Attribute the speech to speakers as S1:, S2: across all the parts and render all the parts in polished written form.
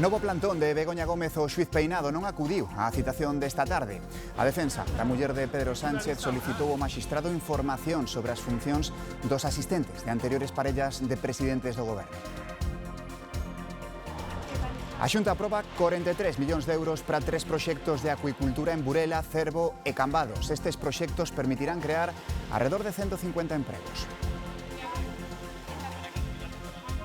S1: Novo plantón de Begoña Gómez o xuiz Peinado non acudiu á citación desta tarde. A defensa da muller de Pedro Sánchez solicitou ao magistrado información sobre as funcións dos asistentes de anteriores parellas de presidentes do goberno. A Xunta aproba 43 millóns de euros para 3 proxectos de acuicultura en Burela, Cervo e Cambados. Estes proxectos permitirán crear alrededor de 150 empregos.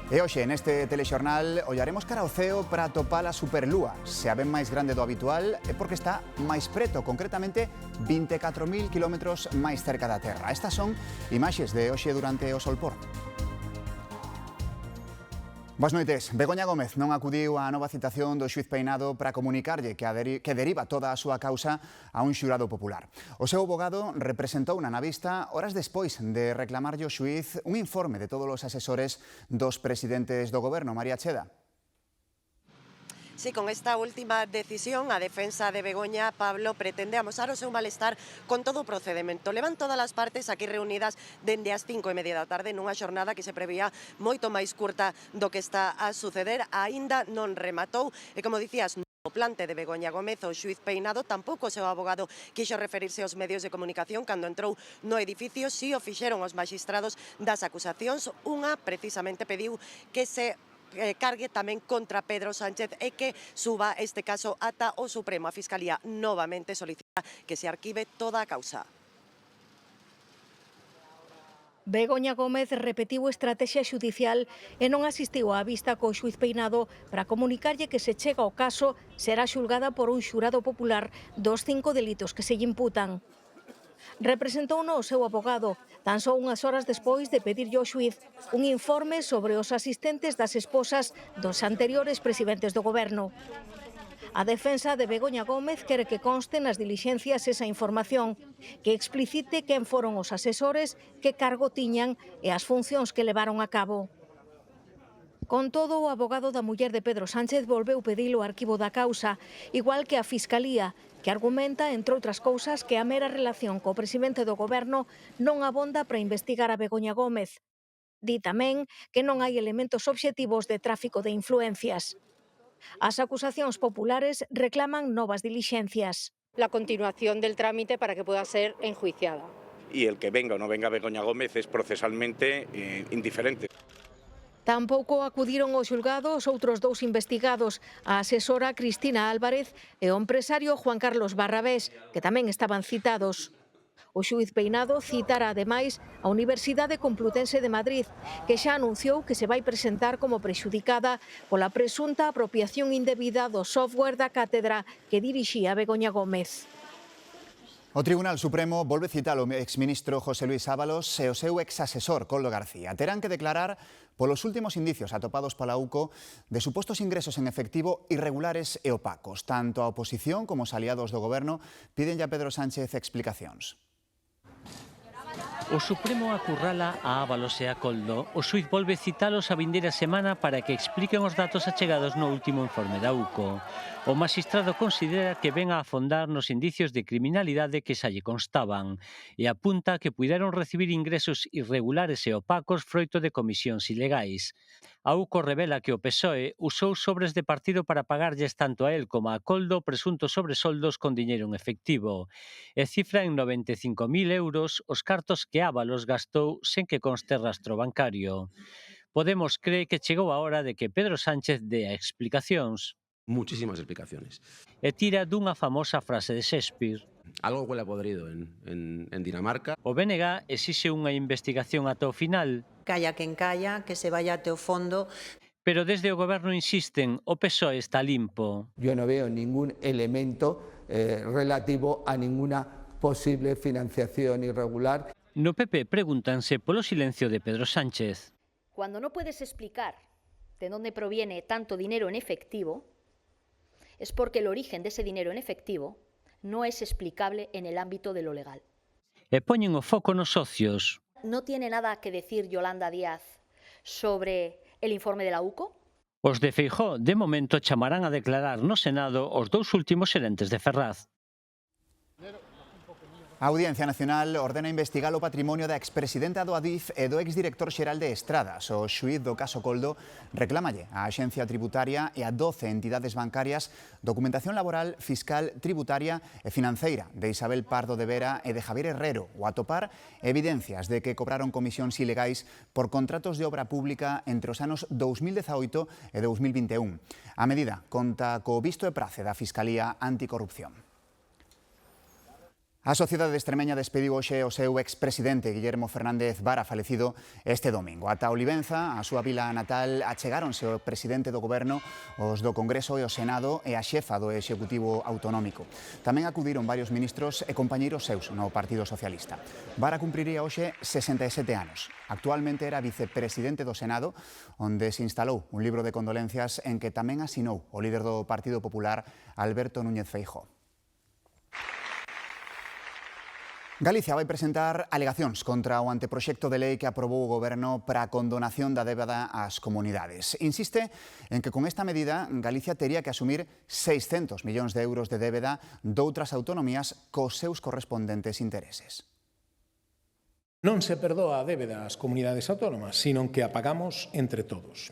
S1: E hoxe, neste telexornal, ollaremos cara ao ceo para atopar a superlúa. Se a ven máis grande do habitual é porque está máis preto, concretamente 24.000 kilómetros máis cerca da Terra. Estas son imaxes de hoxe durante o solpor. Boas noites. Begoña Gómez non acudiu á nova citación do xuiz Peinado para comunicarlle que deriva toda a súa causa a un xurado popular. O seu abogado representou na vista horas despois de reclamarlle ao xuiz un informe de todos os asesores dos presidentes do goberno. María Cheda.
S2: Sí, con esta última decisión, a defensa de Begoña, Pablo, pretende amosar o seu malestar con todo o procedimento. Levan todas as partes aquí reunidas dende as 5:30 da tarde nunha xornada que se prevía moito máis curta do que está a suceder. Aínda non rematou e, como dicías, o plante de Begoña Gómez, o xuiz Peinado, tampouco o seu abogado quixo referirse aos medios de comunicación cando entrou no edificio. Si o fixeron os magistrados das acusacións. Unha precisamente pediu que se cargue tamén contra Pedro Sánchez e que suba este caso ata o Supremo. A Fiscalía novamente solicita que se arquive toda a causa.
S3: Begoña Gómez repetiu estrategia xudicial e non asistiu á vista co xuiz Peinado para comunicarlle que se chega ao caso será xulgada por un xurado popular dos 5 delitos que se lle imputan. Representouno o seu abogado, tan só unhas horas despois de pedirlle ao xuiz un informe sobre os asistentes das esposas dos anteriores presidentes do goberno. A defensa de Begoña Gómez quere que conste nas dilixencias esa información, que explicite quen foron os asesores, que cargo tiñan e as funcións que levaron a cabo. Con todo, o abogado da muller de Pedro Sánchez volveu pedir o arquivo da causa, igual que a Fiscalía, que argumenta, entre outras cousas, que a mera relación co presidente do goberno non abonda para investigar a Begoña Gómez. Di tamén que non hai elementos obxectivos de tráfico de influencias. As acusacións populares reclaman novas dilixencias.
S4: La continuación del trámite para que pueda ser enjuiciada.
S5: Y el que venga o no venga Begoña Gómez es procesalmente indiferente.
S3: Tampouco acudiron ao xulgado os outros dous investigados, a asesora Cristina Álvarez e o empresario Juan Carlos Barrabés, que tamén estaban citados. O xuiz Peinado citara, ademais, a Universidade Complutense de Madrid, que xa anunciou que se vai presentar como prexudicada pola presunta apropiación indebida do software da cátedra que dirixía Begoña Gómez.
S1: O Tribunal Supremo volve citar o exministro José Luis Ábalos e o seu exasesor Koldo García. Terán que declarar polos últimos indicios atopados pola UCO de supostos ingresos en efectivo irregulares e opacos. Tanto a oposición como os aliados do goberno piden a Pedro Sánchez explicacións.
S6: O Supremo acurrala a Ábalos e a Koldo. O xuiz volve citalos a vindeira semana para que expliquen os datos achegados no último informe da UCO. O magistrado considera que ven a afondar nos indicios de criminalidade que xa lle constaban e apunta que puideron recibir ingresos irregulares e opacos froito de comisións ilegais. A UCO revela que o PSOE usou sobres de partido para pagarlles tanto a él como a Koldo presuntos sobresoldos con diñeiro en efectivo e cifra en 95.000 euros os cartos que Ábalos gastou sen que conste rastro bancario. Podemos cree que chegou a hora de que Pedro Sánchez dea explicacións.
S7: Muchísimas explicaciones.
S6: E tira dunha famosa frase de Shakespeare.
S7: Algo huele a podrido en Dinamarca.
S6: O BNG exixe unha investigación ata o final.
S8: Calla quen calla, que se vaya até o fondo.
S6: Pero desde o goberno insisten, o PSOE está limpo.
S9: Yo no veo ningún elemento relativo a ninguna posible financiación irregular.
S6: No PP pregúntanse polo silencio de Pedro Sánchez.
S10: Cuando no puedes explicar de dónde proviene tanto dinero en efectivo, es porque el origen de ese dinero en efectivo no es explicable en el ámbito de lo legal.
S6: E poñen o foco nos socios.
S10: ¿No tiene nada que decir Yolanda Díaz sobre el informe de la UCO?
S6: Os de Feijóo, de momento, chamarán a declarar no Senado os dous últimos xerentes de Ferraz.
S1: A Audiencia Nacional ordena investigar o patrimonio da expresidenta do Adif e do exdirector xeral de Estradas. O xuíz do caso Coldo reclámalle á Axencia Tributaria e a 12 entidades bancarias documentación laboral, fiscal, tributaria e financeira de Isabel Pardo de Vera e de Javier Herrero, o atopar evidencias de que cobraron comisións ilegais por contratos de obra pública entre os anos 2018 e 2021. A medida conta co visto e prace da Fiscalía Anticorrupción. A sociedade extremeña despediu hoxe o seu expresidente Guillermo Fernández Vara, falecido este domingo. Ata Olivenza, a súa vila natal, achegáronse o presidente do goberno, os do Congreso e o Senado e a xefa do Executivo Autonómico. Tamén acudiron varios ministros e compañeiros seus no Partido Socialista. Vara cumpriría hoxe 67 anos. Actualmente era vicepresidente do Senado, onde se instalou un libro de condolencias en que tamén asinou o líder do Partido Popular, Alberto Núñez Feijóo. Galicia vai presentar alegacións contra o anteproxecto de lei que aprobou o Goberno para a condonación da débeda ás comunidades. Insiste en que con esta medida Galicia tería que asumir 600 millóns de euros de débeda doutras autonomías cos seus correspondentes intereses.
S11: Non se perdoa a débeda ás comunidades autónomas, sino que a pagamos entre todos.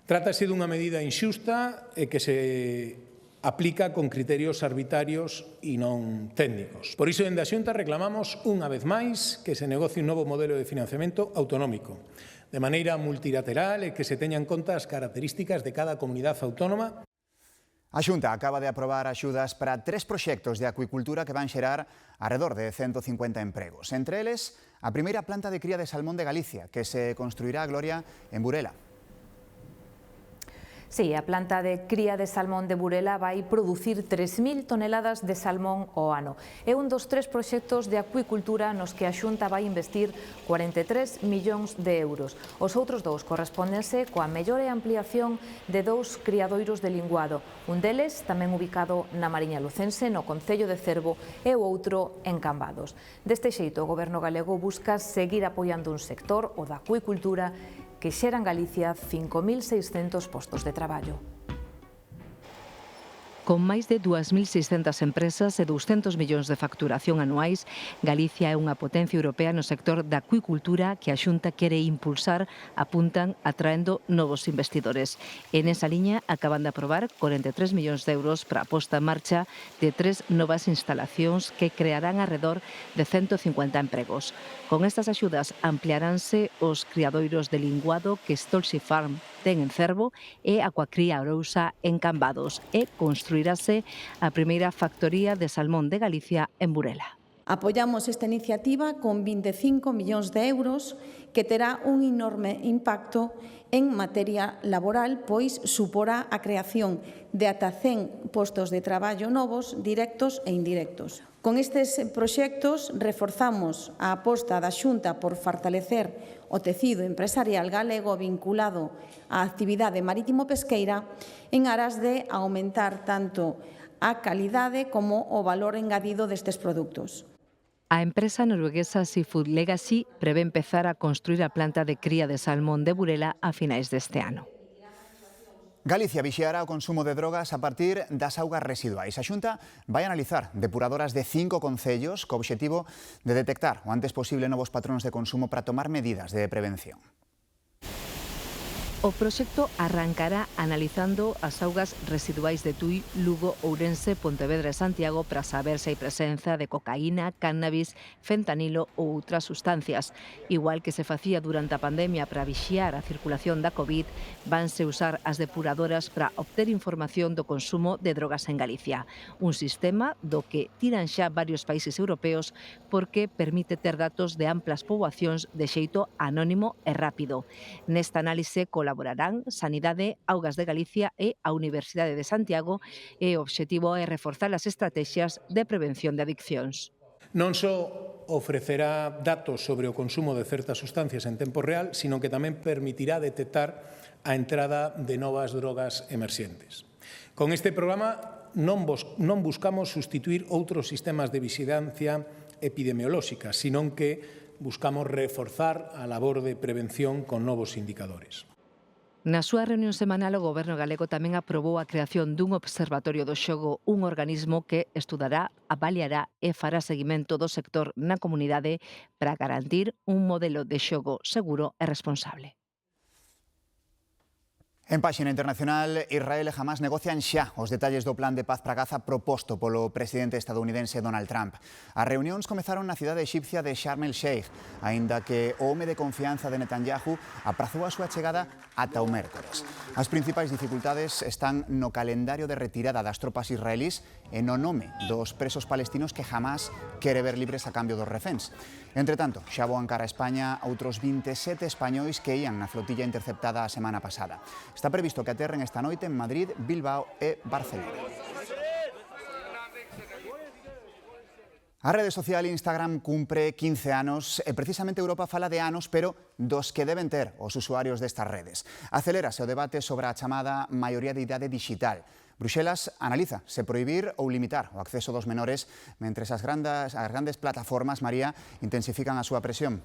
S11: Trátase dunha medida inxusta e que se aplica con criterios arbitrarios e non técnicos. Por iso, dende a Xunta reclamamos unha vez máis que se negocie un novo modelo de financiamento autonómico, de maneira multilateral e que se teñan en conta as características de cada comunidade autónoma.
S1: A Xunta acaba de aprobar axudas para 3 proxectos de acuicultura que van xerar arredor de 150 empregos. Entre eles, a primeira planta de cría de salmón de Galicia, que se construirá a Gloria en Burela.
S12: Sí, a planta de cría de salmón de Burela vai producir 3.000 toneladas de salmón ao ano. É un dos 3 proxectos de acuicultura nos que a Xunta vai investir 43 millóns de euros. Os outros 2 correspóndense coa mellor e ampliación de 2 criadoiros de linguado. Un deles tamén ubicado na Mariña Lucense, no concello de Cervo, e o outro en Cambados. Deste xeito, o Goberno galego busca seguir apoiando un sector, o da acuicultura, que xera en Galicia 5.600 postos de traballo.
S13: Con máis de 2.600 empresas e 200 millóns de facturación anuais, Galicia é unha potencia europea no sector da acuicultura que a Xunta quere impulsar, apuntan, atraendo novos investidores. En esa liña acaban de aprobar 43 millóns de euros para a posta en marcha de 3 novas instalacións que crearán arredor de 150 empregos. Con estas axudas ampliaránse os criadoiros de linguado que Stolzy Farm ten en Cervo e Aquacría Arousa en Cambados e construirase a primeira factoría de salmón de Galicia en Burela.
S14: Apoiamos esta iniciativa con 25 millóns de euros que terá un enorme impacto en materia laboral, pois suporá a creación de ata 100 postos de traballo novos, directos e indirectos. Con estes proxectos reforzamos a aposta da Xunta por fortalecer o tecido empresarial galego vinculado á actividade marítimo-pesqueira en aras de aumentar tanto a calidade como o valor engadido destes produtos.
S13: A empresa norueguesa Seafood Legacy prevé empezar a construir a planta de cría de salmón de Burela a finais deste ano.
S1: Galicia vixiará o consumo de drogas a partir das augas residuais. A Xunta vai analizar depuradoras de 5 concellos co obxectivo de detectar o antes posible novos patróns de consumo para tomar medidas de prevención.
S13: O proxecto arrancará analizando as augas residuais de Tui, Lugo, Ourense, Pontevedra e Santiago para saber se hai presenza de cocaína, cannabis, fentanilo ou outras sustancias. Igual que se facía durante a pandemia para vixiar a circulación da COVID, vanse usar as depuradoras para obter información do consumo de drogas en Galicia. Un sistema do que tiran xa varios países europeos porque permite ter datos de amplas poboacións de xeito anónimo e rápido. Nesta análise colaborarán Sanidade, Augas de Galicia e a Universidade de Santiago e o obxectivo é reforzar as estrategias de prevención de adiccións.
S11: Non só ofrecerá datos sobre o consumo de certas sustancias en tempo real, sino que tamén permitirá detectar a entrada de novas drogas emerxentes. Con este programa non buscamos sustituir outros sistemas de vixilancia epidemiolóxica, sino que buscamos reforzar a labor de prevención con novos indicadores.
S13: Na súa reunión semanal, o Goberno galego tamén aprobou a creación dun observatorio do xogo, un organismo que estudará, avaliará e fará seguimento do sector na comunidade para garantir un modelo de xogo seguro e responsable.
S1: En páxina internacional, Israel e Hamas negocian xa os detalles do plan de paz para Gaza proposto polo presidente estadounidense Donald Trump. As reunións comezaron na cidade exipcia de Sharm el Sheikh, aínda que o home de confianza de Netanyahu aprazou a súa chegada ata o mércores. As principais dificultades están no calendario de retirada das tropas israelís e no nome dos presos palestinos que Hamas quere ver libres a cambio dos reféns. Entre tanto, xa voan cara a España outros 27 españois que ían na flotilla interceptada a semana pasada. Está previsto que aterren esta noite en Madrid, Bilbao e Barcelona. A rede social Instagram cumpre 15 anos e precisamente Europa fala de anos, pero dos que deben ter os usuarios destas redes. Acelérase o debate sobre a chamada maioría de idade digital. Bruxelas analiza se prohibir ou limitar o acceso dos menores mentres as grandes plataformas, María, intensifican a súa presión.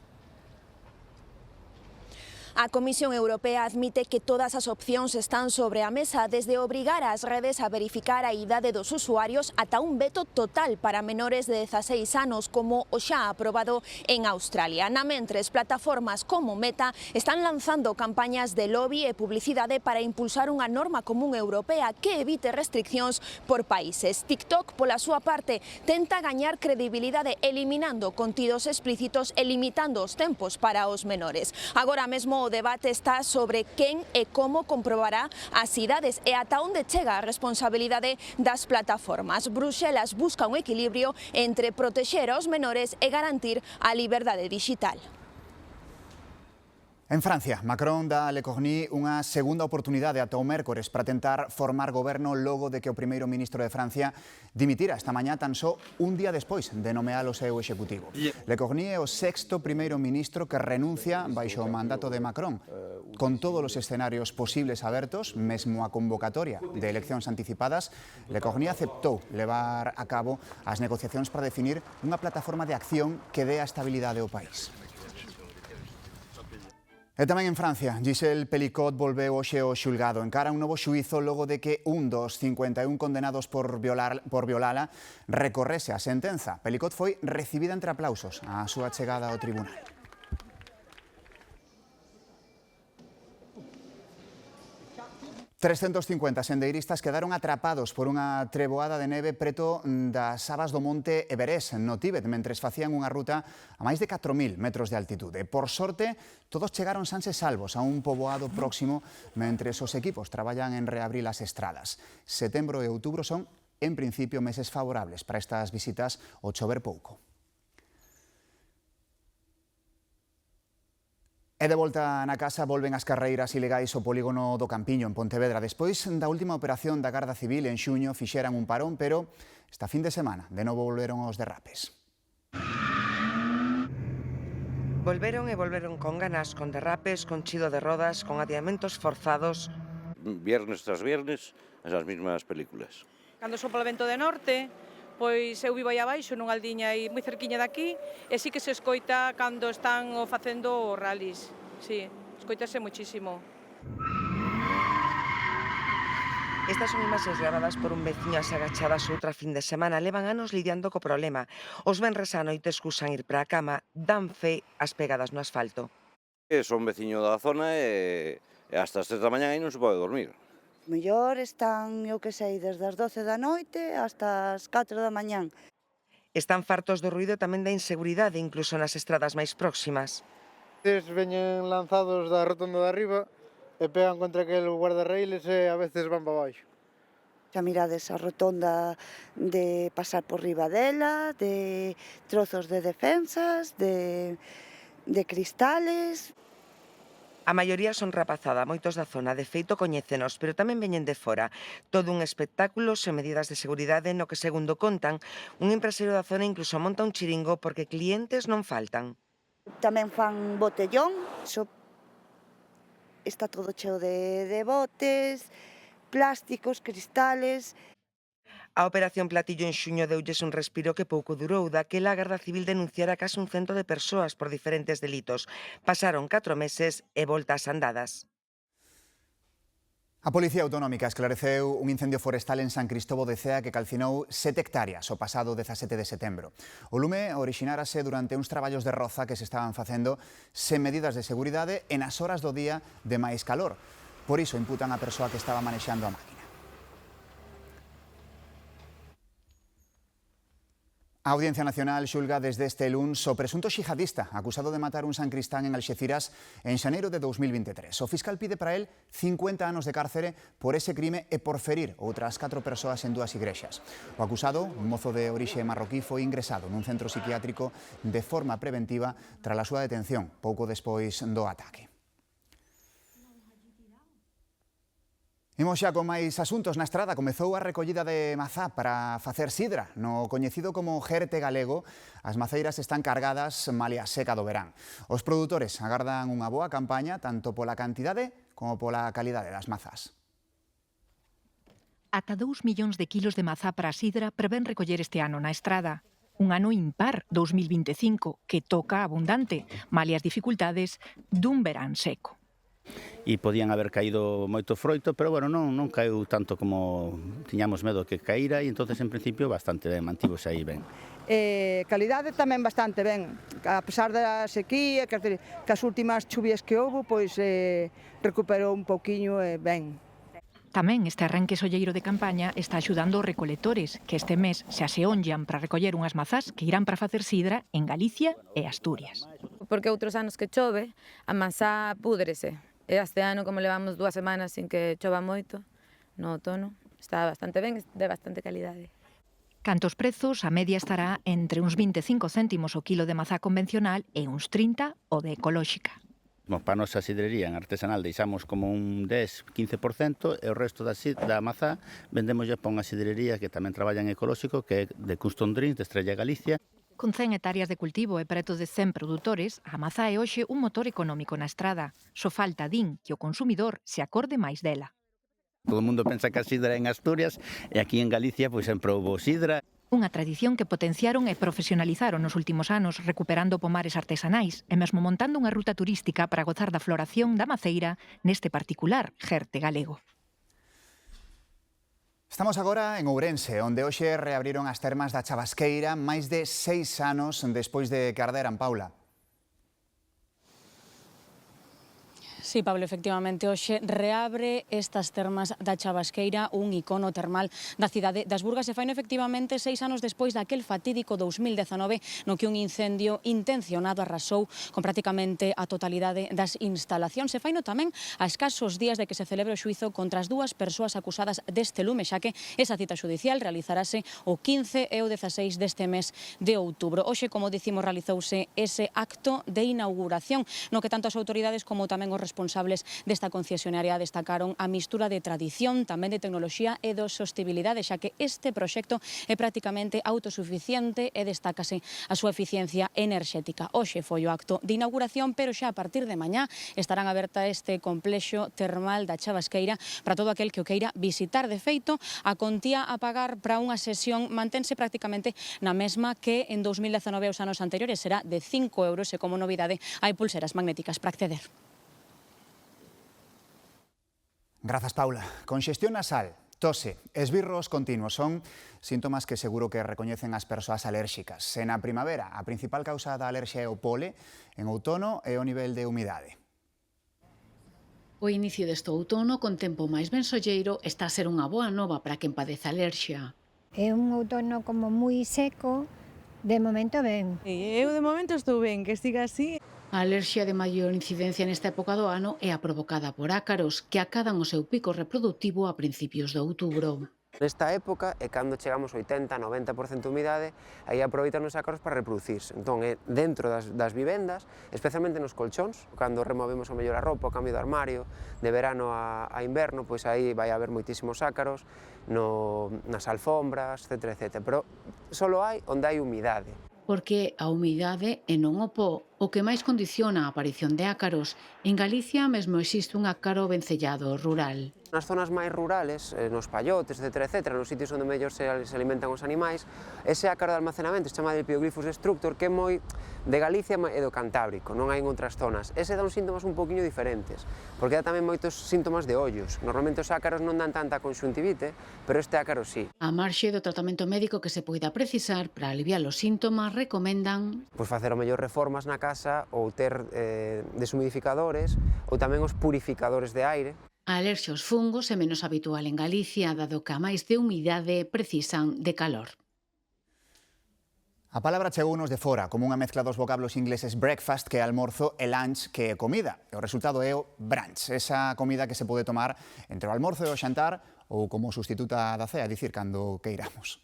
S15: A Comisión Europea admite que todas as opcións están sobre a mesa, desde obrigar ás redes a verificar a idade dos usuarios ata un veto total para menores de 16 anos, como o xa aprobado en Australia. Namentres, plataformas como Meta están lanzando campañas de lobby e publicidade para impulsar unha norma común europea que evite restriccións por países. TikTok, pola súa parte, tenta gañar credibilidade eliminando contidos explícitos e limitando os tempos para os menores. Agora mesmo o debate está sobre quen e como comprobará as idades e ata onde chega a responsabilidade das plataformas. Bruxelas busca un equilibrio entre protexer aos menores e garantir a liberdade digital.
S1: En Francia, Macron dá a Le Cornu unha segunda oportunidade ata o mércores para tentar formar goberno logo de que o primeiro ministro de Francia dimitira esta mañá tan só un día despois de nomear o seu executivo. Le Cornu é o sexto primeiro ministro que renuncia baixo o mandato de Macron. Con todos os escenarios posibles abertos, mesmo a convocatoria de eleccións anticipadas, Le Cornu aceptou levar a cabo as negociacións para definir unha plataforma de acción que dé a estabilidade ao país. E tamén en Francia, Gisèle Pelicot volveu hoxe ao xulgado. Encara un novo xuízo logo de que un dos 51 condenados por violala recorrese a sentenza. Pelicot foi recibida entre aplausos á súa chegada ao tribunal. 350 sendeiristas quedaron atrapados por unha treboada de neve preto das sabas do monte Everest, no Tíbet, mentres facían unha ruta a máis de 4.000 metros de altitude. Por sorte, todos chegaron sans e salvos a un poboado próximo, mentres os equipos traballan en reabrir as estradas. Setembro e outubro son, en principio, meses favorables para estas visitas ao chover pouco. E de volta na casa volven as carreiras ilegais ao polígono do Campiño, en Pontevedra. Despois da última operación da Garda Civil en xuño fixeran un parón, pero esta fin de semana de novo volveron os derrapes.
S16: Volveron con ganas, con derrapes, con chido de rodas, con adiamentos forzados.
S17: Viernes tras viernes, esas mismas películas.
S18: Cando sopra o vento de norte, pois eu vivo aí abaixo nunha aldiña aí moi cerquiña daqui e sí que se escoita cando están facendo os rallies, sí, escoitase muchísimo.
S16: Estas son imaxes gravadas por un veciño ás agachadas outra fin de semana. Levan anos lidiando co problema. Os venres á noite escusan ir para a cama, dan fe as pegadas no asfalto.
S17: Son veciño da zona e hasta as 3 da mañá aí non se pode dormir.
S19: Mellor están, eu que sei, desde as 12 da noite hasta as 4 da mañán.
S16: Están fartos do ruido tamén da inseguridade, incluso nas estradas máis próximas.
S20: Veñen lanzados da rotonda de arriba e pegan contra aquel guardarreiles e a veces van para baixo.
S19: Xa mirades a rotonda de pasar por riba dela, de trozos de defensas, de cristales.
S16: A maioría son rapazada, moitos da zona, de feito coñécenos, pero tamén veñen de fora. Todo un espectáculo sen medidas de seguridade no que, segundo contan, un empresario da zona incluso monta un chiringo porque clientes non faltan.
S19: Tamén fan botellón, está todo cheo de botes, plásticos, cristales.
S16: A operación Platillo en xuño deulles un respiro que pouco durou, daquela a Garda Civil denunciara case un 100 de persoas por diferentes delitos. Pasaron 4 meses e voltas andadas.
S1: A Policía Autonómica esclareceu un incendio forestal en San Cristóbal de Cea que calcinou 7 hectáreas o pasado 17 de setembro. O lume orixinárase durante uns traballos de roza que se estaban facendo sen medidas de seguridade e nas horas do día de máis calor. Por iso imputan a persoa que estaba manexando a máquina. A Audiencia Nacional xulga desde este luns o presunto xihadista acusado de matar un sancristán en Alxeciras en xaneiro de 2023. O fiscal pide para él 50 anos de cárcere por ese crime e por ferir outras 4 persoas en 2 igrexas. O acusado, un mozo de orixe marroquí, foi ingresado nun centro psiquiátrico de forma preventiva tras a súa detención pouco despois do ataque. Imos xa con máis asuntos. Na Estrada comezou a recollida de mazá para facer sidra. No coñecido como Jerte galego, as maceiras están cargadas malia seca do verán. Os produtores agardan unha boa campaña tanto pola cantidade como pola calidade das mazás.
S21: Ata 2 millóns de kilos de mazá para a sidra prevén recoller este ano na Estrada. Un ano impar, 2025, que toca abundante, malia as dificultades dun verán seco.
S22: E podían haber caído moito froito, pero bueno, non caeu tanto como tiñamos medo que caíra e entonces en principio bastante ben, mantivose aí ben.
S23: Calidade tamén bastante ben, a pesar da sequía, que as últimas chuvias que houve, pois recuperou un pouquiño ben.
S21: Tamén este arranque solleiro de campaña está axudando os recolectores, que este mes se aseonllan para recoller unhas mazás que irán para facer sidra en Galicia e Asturias.
S24: Porque outros anos que chove, a mazá púdrese. E este ano, como levamos 2 semanas sin que chova moito, no outono, está bastante ben, de bastante calidade.
S21: Cantos prezos, a media estará entre uns 25 céntimos o kilo de mazá convencional e uns 30 o de ecolóxica.
S22: Para a nosa sidrería en artesanal deixamos como un 10-15% e o resto da mazá vendemos para unha sidrería que tamén traballa en ecolóxico, que é de Custom Drinks, de Estrella Galicia.
S21: Con 100 hectáreas de cultivo e preto de 100 produtores, a mazá é hoxe un motor económico na Estrada. Só falta, din, que o consumidor se acorde máis dela.
S22: Todo o mundo pensa que a sidra é en Asturias e aquí en Galicia pois sempre houve sidra.
S21: Unha tradición que potenciaron e profesionalizaron nos últimos anos, recuperando pomares artesanais e mesmo montando unha ruta turística para gozar da floración da maceira neste particular Jerte galego.
S1: Estamos agora en Ourense, onde hoxe reabriron as termas da Chavasqueira máis de 6 anos despois de que arderan, Paula.
S25: Sí, Pablo, efectivamente, hoxe reabre estas termas da Chavasqueira, un icono termal da cidade das Burgas, e faino efectivamente 6 anos despois daquel fatídico 2019 no que un incendio intencionado arrasou con prácticamente a totalidade das instalacións. E faino tamén a escasos días de que se celebre o xuizo contra as 2 persoas acusadas deste lume, xa que esa cita judicial realizarase o 15 e o 16 deste mes de outubro. Hoxe, como dicimos, realizouse ese acto de inauguración, no que tanto as autoridades como tamén os responsables desta concesionaria destacaron a mistura de tradición, tamén de tecnoloxía e de sostibilidade, xa que este proxecto é prácticamente autosuficiente e destácase a súa eficiencia enerxética. Hoxe foi o acto de inauguración, pero xa a partir de mañá estarán aberta este complexo termal da Chavasqueira para todo aquel que o queira visitar. De feito, a contía a pagar para unha sesión mantense prácticamente na mesma que en 2019 os anos anteriores, será de 5 euros e como novidade hai pulseras magnéticas para acceder.
S1: Grazas, Paula. Conxestión nasal, tose, esbirros continuos son síntomas que seguro que recoñecen as persoas alérxicas. E na primavera, a principal causa da alerxia é o pole, en outono é o nivel de humidade.
S26: O inicio deste outono, con tempo máis ben solleiro, está a ser unha boa nova para quen padece alerxia.
S27: É un outono como moi seco, de momento ben.
S28: Eu de momento estou ben, que siga así.
S26: A alerxia de maior incidencia nesta época do ano é a provocada por ácaros, que acadan o seu pico reproductivo a principios de outubro.
S29: Nesta época é cando chegamos ao 80-90% de humidade, aí aproveitan os ácaros para reproducirse. Entón, é dentro das vivendas, especialmente nos colchóns, cando removemos a mellor a roupa, o cambio de armario, de verano a inverno, pois aí vai haber moitísimos ácaros, nas alfombras, etc. Pero só hai onde hai humidade.
S26: Porque a humidade e non o po o que máis condiciona a aparición de ácaros. En Galicia mesmo existe un ácaro vencellado rural.
S29: Nas zonas máis rurales, nos pallotes, etc., nos sitios onde mellor se alimentan os animais, ese ácaro de almacenamento chamado Epidoglyphus destructor, que é moi de Galicia e do Cantábrico, non hai en outras zonas. Ese dá uns síntomas un poquinho diferentes, porque dá tamén moitos síntomas de ollos. Normalmente os ácaros non dan tanta conxuntivite, pero este ácaro sí.
S26: A marxe do tratamento médico que se poida precisar para aliviar os síntomas, recomendan
S29: Pois facer o mellor reformas na casa ou ter deshumidificadores ou tamén os purificadores de aire.
S26: A alerxia aos fungos é menos habitual en Galicia, dado que a máis de humidade precisan de calor.
S1: A palabra chegounos de fora, como unha mezcla dos vocablos ingleses breakfast, que é almorzo, e lunch, que é comida. E o resultado é o brunch, esa comida que se pode tomar entre o almorzo e o xantar ou como sustituta da cea, dicir, cando queiramos.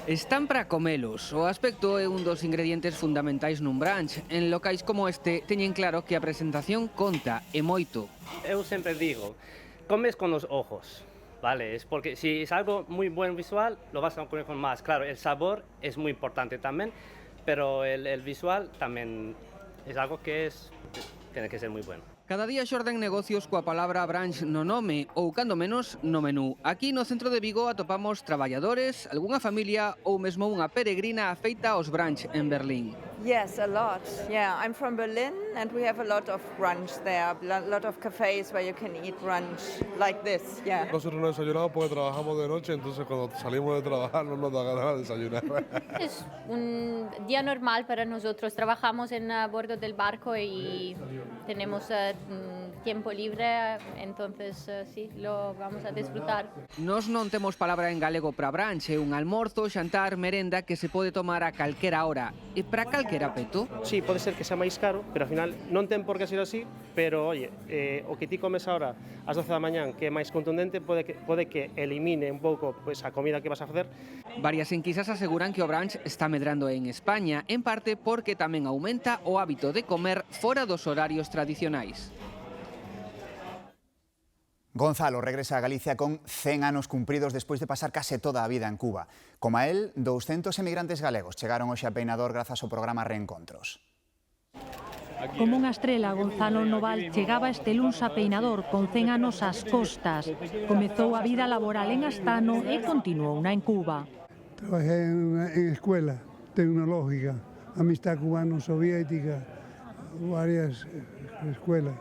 S2: Están para comelos. O aspecto é un dos ingredientes fundamentais nun brunch. En locais como este teñen claro que a presentación conta e moito.
S3: Eu sempre digo, comes con os ojos, ¿vale? Es porque si es algo muy buen visual, lo vas a comer con más. Claro, el sabor es muy importante también, pero el visual también es algo que tiene que ser muy bueno.
S2: Cada día xorden negocios coa palabra brunch no nome ou, cando menos, no menú. Aquí no centro de Vigo atopamos traballadores, algunha familia ou mesmo unha peregrina afeita aos brunch en Berlín.
S4: Yes, a lot. Yeah, I'm from Berlin and we have a lot of brunch there, a lot of cafés where you can eat brunch like this. Yeah.
S5: Nosotros no desayunamos porque trabajamos de noche, entonces cuando salimos de trabajar no nos da ganas de desayunar.
S6: Es un día normal para nosotros. Trabajamos a bordo del barco y tenemos tiempo libre, entonces sí, lo vamos a disfrutar.
S2: Nos non temos palabra en galego para brunch, é un almorzo, xantar, merenda que se pode tomar a calquera hora. E para calquera peto?
S3: Sí, pode ser que sea máis caro, pero ao final non ten por que ser así, pero oye, o que ti comes ahora ás 12 da mañán, que é máis contundente, pode que elimine un pouco pues, a comida que vas a facer.
S2: Varias enquisas aseguran que o brunch está medrando en España, en parte porque tamén aumenta o hábito de comer fora dos horarios tradicionais.
S1: Gonzalo regresa a Galicia con 100 anos cumpridos despois de pasar case toda a vida en Cuba. Como a él, 200 emigrantes galegos chegaron hoxe a Peinador grazas ao programa Reencontros.
S21: Como unha estrela, Gonzalo Noval chegaba este luns a Peinador con 100 anos ás costas. Comezou a vida laboral en Astano e continuou na en Cuba.
S7: Trabajé en escuela tecnológica, amistad cubano-soviética, varias escuelas.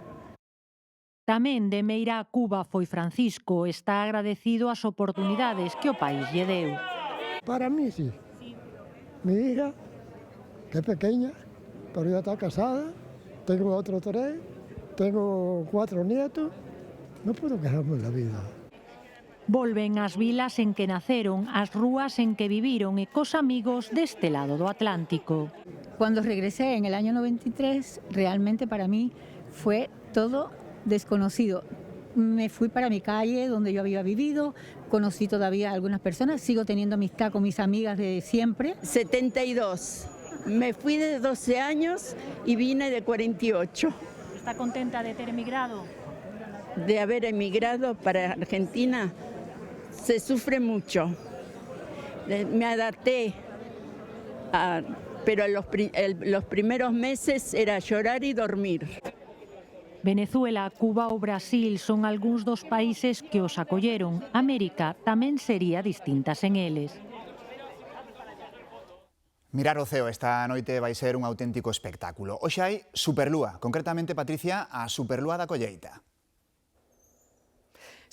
S21: Tamén de Meira a Cuba foi Francisco, está agradecido ás oportunidades que o país lle deu.
S8: Para mí sí. Mi hija, que es pequeña, pero ya está casada, tengo otro 3, tengo 4 nietos, no puedo quejarme de la vida.
S21: Volven ás vilas en que naceron, ás rúas en que viviron e cos amigos deste lado do Atlántico.
S9: Cuando regresé en el año 93, realmente para mí fue todo desconocido. Me fui para mi calle donde yo había vivido, conocí todavía a algunas personas, sigo teniendo amistad con mis amigas de siempre.
S10: 72. Me fui de 12 años y vine de 48.
S21: ¿Está contenta de ter emigrado?
S10: De haber emigrado para Argentina, se sufre mucho. Me adapté, pero los primeros meses era llorar y dormir.
S21: Venezuela, Cuba ou Brasil son algúns dos países que os acolleron. América tamén sería distinta sen eles.
S1: Mirar o ceo esta noite vai ser un auténtico espectáculo. Hoxe hai superlúa, concretamente, Patricia, a superlúa da colleita.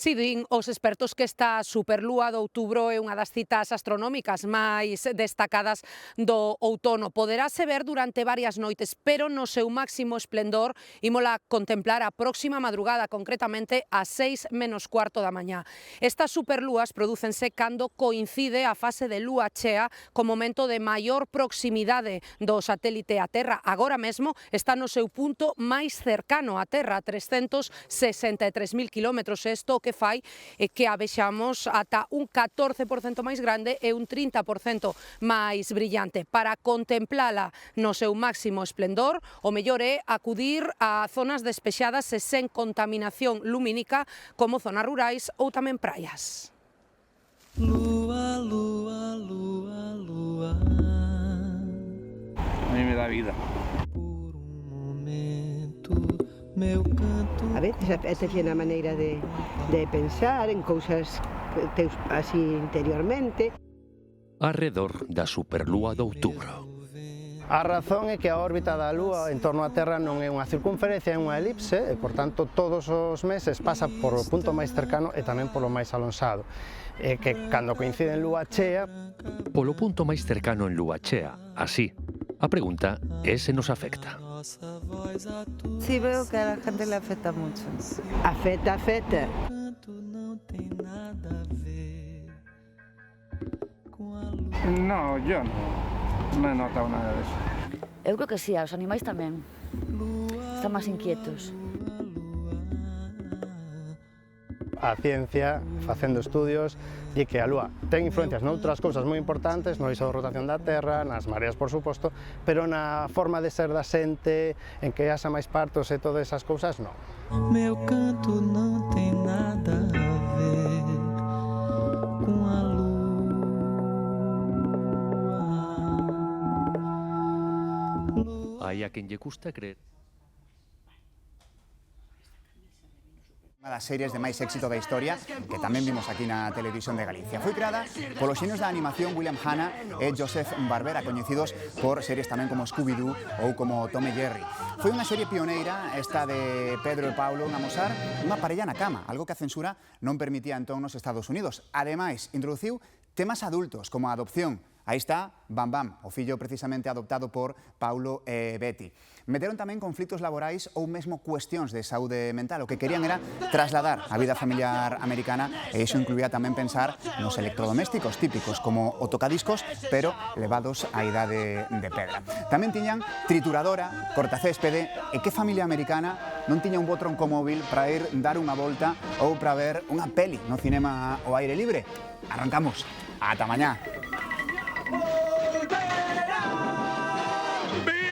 S30: Si din os expertos que esta superlúa de outubro é unha das citas astronómicas máis destacadas do outono. Poderase ver durante varias noites, pero no seu máximo esplendor ímola contemplar a próxima madrugada, concretamente ás 6:45 da mañá. Estas superlúas prodúcense cando coincide a fase de lúa chea co momento de maior proximidade do satélite á Terra. Agora mesmo está no seu punto máis cercano á Terra, a 363.000 kilómetros. Isto que fai é que a vexamos ata un 14% máis grande e un 30% máis brillante. Para contemplala no seu máximo esplendor, o mellor é acudir a zonas despexadas e sen contaminación lumínica, como zonas rurais ou tamén praias.
S31: Lúa, lúa, lúa, lúa. A mí me da
S11: vida.
S12: A veces apetece na maneira de pensar en cousas que teus así interiormente.
S13: Arredor da superlúa de outubro.
S14: A razón é que a órbita da Lúa en torno á Terra non é unha circunferencia, é unha elipse, e, por tanto, todos os meses pasa por o punto máis cercano e tamén polo máis alonsado. E que, cando coincide en Lúa chea...
S13: Polo punto máis cercano en Lúa chea, así. A pregunta é se nos afecta.
S15: Sí, veo que a la gente le afecta mucho.
S12: Afecta.
S11: No, yo no he notado nada de eso.
S16: Eu creo que sí, aos animais tamén. Están máis inquietos.
S14: A ciencia, facendo estudios, di que a Lúa ten influencias noutras cousas moi importantes, no eixo de rotación da Terra, nas mareas, por suposto, pero na forma de ser da xente, en que haxa máis partos e todas esas cousas, non.
S17: Meu canto non ten nada a ver con a lúa.
S13: Hai a quen lle custa creer.
S1: Unha das series de máis éxito da historia que tamén vimos aquí na televisión de Galicia. Foi creada polos xenios da animación William Hanna e Joseph Barbera, coñecidos por series tamén como Scooby-Doo ou como Tom e Jerry. Foi unha serie pioneira esta de Pedro e Paulo en amosar unha parella na cama, algo que a censura non permitía entón nos Estados Unidos. Ademais, introduciu temas adultos como a adopción. Aí está Bam Bam, o fillo precisamente adoptado por Paulo e Betty. Meteron tamén conflitos laborais ou mesmo cuestións de saúde mental. O que querían era trasladar a vida familiar americana e iso incluía tamén pensar nos electrodomésticos típicos como o tocadiscos, pero levados á idade de pedra. Tamén tiñan trituradora, cortacéspede e que familia americana non tiña un bo troncomóvil para ir dar unha volta ou para ver unha peli no cinema ao aire libre. Arrancamos. Ata mañá.